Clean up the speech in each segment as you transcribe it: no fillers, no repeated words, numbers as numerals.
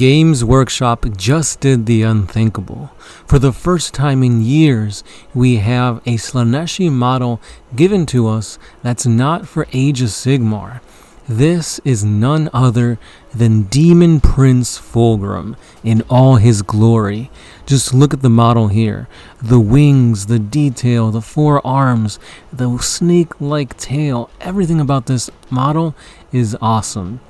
Games Workshop just did the unthinkable. For the first time in years, we have a Slaaneshi model given to us that's not for Age of Sigmar. This is none other than Demon Prince Fulgrim in all his glory. Just look at the model here. The wings, the detail, the four arms, the snake-like tail, everything about this model is awesome.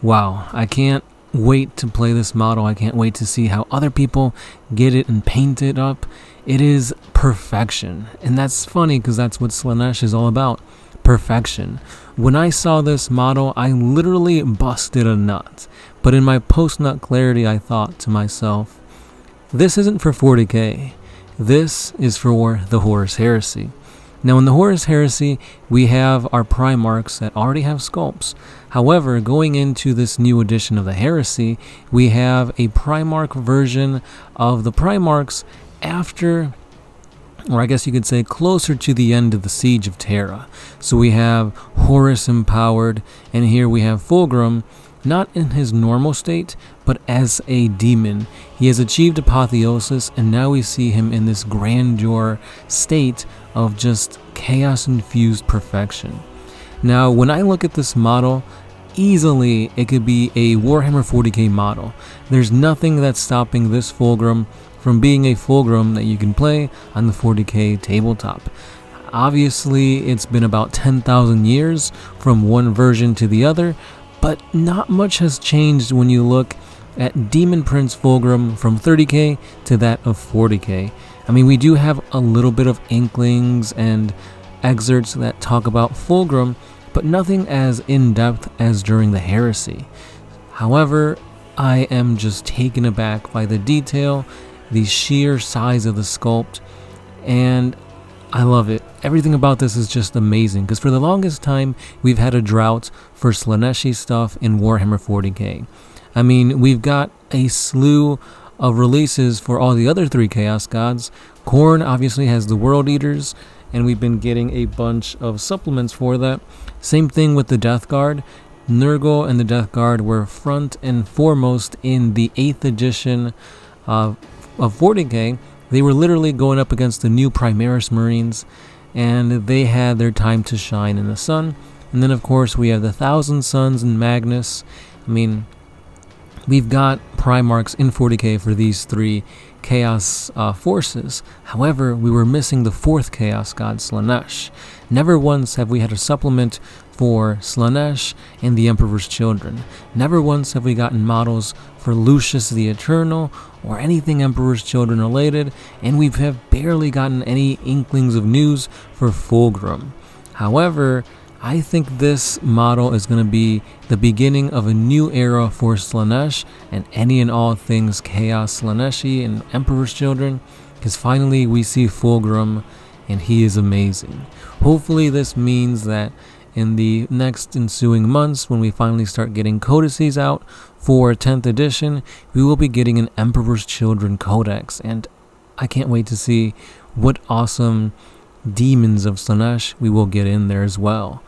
Wow, I can't wait to play this model. I can't wait to see how other people get it and paint it up. It is perfection. And that's funny because that's what Slaanesh is all about. Perfection. When I saw this model, I literally busted a nut. But in my post-nut clarity, I thought to myself, this isn't for 40K. This is for the Horus Heresy. Now in the Horus Heresy, we have our Primarchs that already have sculpts. However, going into this new edition of the Heresy, we have a Primarch version of the Primarchs after, or I guess you could say closer to the end of the Siege of Terra. So we have Horus empowered, and here we have Fulgrim, not in his normal state, but as a demon. He has achieved apotheosis, and now we see him in this grandeur state of just chaos-infused perfection. Now, when I look at this model, easily it could be a Warhammer 40K model. There's nothing that's stopping this Fulgrim from being a Fulgrim that you can play on the 40K tabletop. Obviously, it's been about 10,000 years from one version to the other, but not much has changed when you look at Demon Prince Fulgrim from 30K to that of 40K. I mean, we do have a little bit of inklings and excerpts that talk about Fulgrim, but nothing as in-depth as during the Heresy. However, I am just taken aback by the detail, the sheer size of the sculpt, and I love it. Everything about this is just amazing, because for the longest time, we've had a drought for Slaaneshi stuff in Warhammer 40K. I mean, we've got a slew of releases for all the other three Chaos Gods. Khorne obviously has the World Eaters, and we've been getting a bunch of supplements for that. Same thing with the Death Guard. Nurgle and the Death Guard were front and foremost in the 8th edition of 40K. They were literally going up against the new Primaris Marines, and they had their time to shine in the sun. And then, of course, we have the Thousand Suns and Magnus. I mean, we've got Primarchs in 40K for these three Chaos forces. However, we were missing the 4th Chaos God, Slaanesh. Never once have we had a supplement for Slaanesh and the Emperor's Children. Never once have we gotten models for Lucius the Eternal or anything Emperor's Children related, and we have barely gotten any inklings of news for Fulgrim. However, I think this model is going to be the beginning of a new era for Slaanesh and any and all things Chaos Slaaneshi and Emperor's Children, because finally we see Fulgrim and he is amazing. Hopefully this means that in the next ensuing months, when we finally start getting codices out for 10th edition, we will be getting an Emperor's Children codex, and I can't wait to see what awesome demons of Slaanesh we will get in there as well.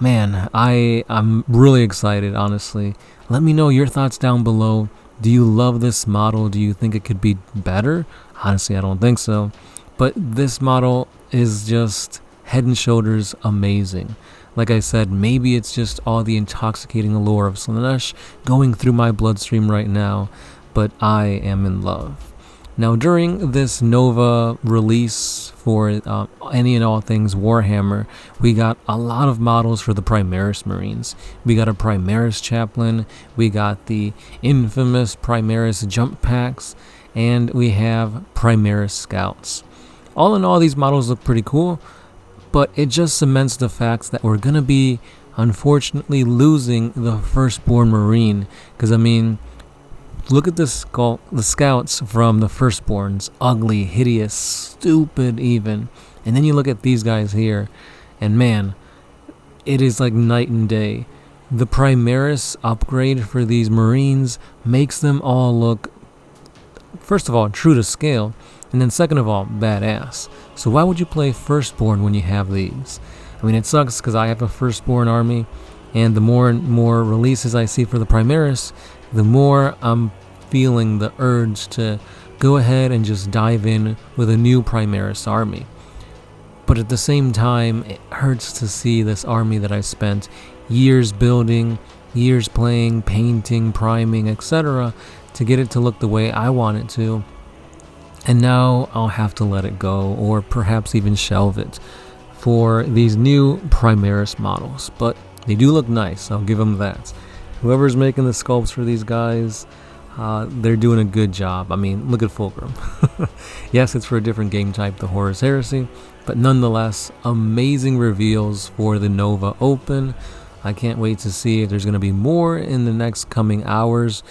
Man, I'm really excited, honestly. Let me know your thoughts down below. Do you love this model? Do you think it could be better? Honestly, I don't think so. But this model is just head and shoulders amazing. Like I said, maybe it's just all the intoxicating allure of Slaanesh going through my bloodstream right now, but I am in love. Now, during this Nova release for any and all things Warhammer, we got a lot of models for the Primaris Marines. We got a Primaris Chaplain, we got the infamous Primaris Jump Packs, and we have Primaris Scouts. All in all, these models look pretty cool, but it just cements the fact that we're going to be, unfortunately, losing the Firstborn Marine. Because, I mean, look at the Scouts from the Firstborns. Ugly, hideous, stupid even. And then you look at these guys here, and man, it is like night and day. The Primaris upgrade for these Marines makes them all look, first of all, true to scale, and then second of all, badass. So why would you play Firstborn when you have these? I mean, it sucks because I have a Firstborn army, and the more and more releases I see for the Primaris, the more I'm feeling the urge to go ahead and just dive in with a new Primaris army. But at the same time, it hurts to see this army that I spent years building, years playing, painting, priming, etc. to get it to look the way I want it to. And now I'll have to let it go, or perhaps even shelve it, for these new Primaris models. But they do look nice, I'll give them that. Whoever's making the sculpts for these guys, they're doing a good job. I mean, look at Fulgrim. Yes, it's for a different game type, the Horus Heresy, but nonetheless, amazing reveals for the Nova Open. I can't wait to see if there's going to be more in the next coming hours.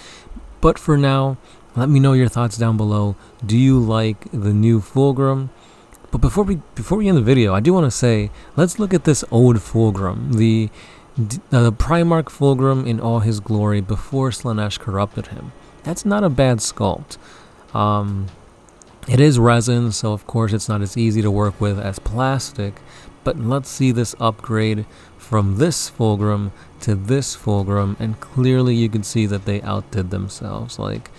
But for now, let me know your thoughts down below. Do you like the new Fulgrim? But before we end the video, I do want to say, let's look at this old Fulgrim, the Primarch Fulgrim in all his glory before Slaanesh corrupted him. That's not a bad sculpt. It is resin, so of course it's not as easy to work with as plastic, but let's see this upgrade from this Fulgrim to this Fulgrim, and clearly you can see that they outdid themselves. Like,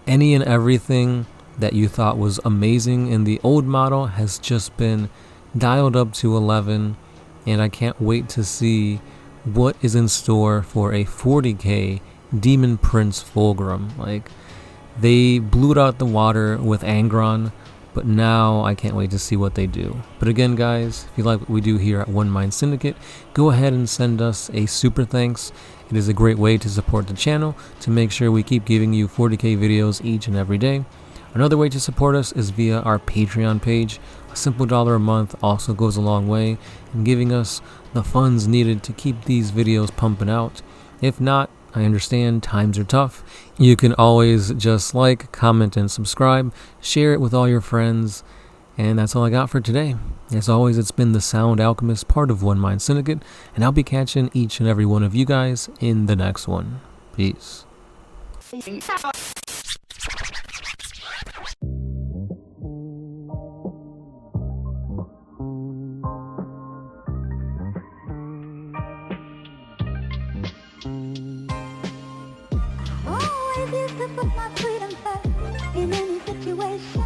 any and everything that you thought was amazing in the old model has just been dialed up to 11, and I can't wait to see what is in store for a 40K Demon Prince Fulgrim. Like, they blew it out the water with Angron, but now I can't wait to see what they do. But again, guys, if you like what we do here at One Mind Syndicate, go ahead and send us a super thanks. It is a great way to support the channel, to make sure we keep giving you 40K videos each and every day. Another way to support us is via our Patreon page. A simple $1 a month also goes a long way in giving us the funds needed to keep these videos pumping out. If not, I understand times are tough. You can always just like, comment, and subscribe. Share it with all your friends. And that's all I got for today. As always, it's been the Sound Alchemist, part of One Mind Syndicate, and I'll be catching each and every one of you guys in the next one. Peace. Always used to put my freedom first in any situation.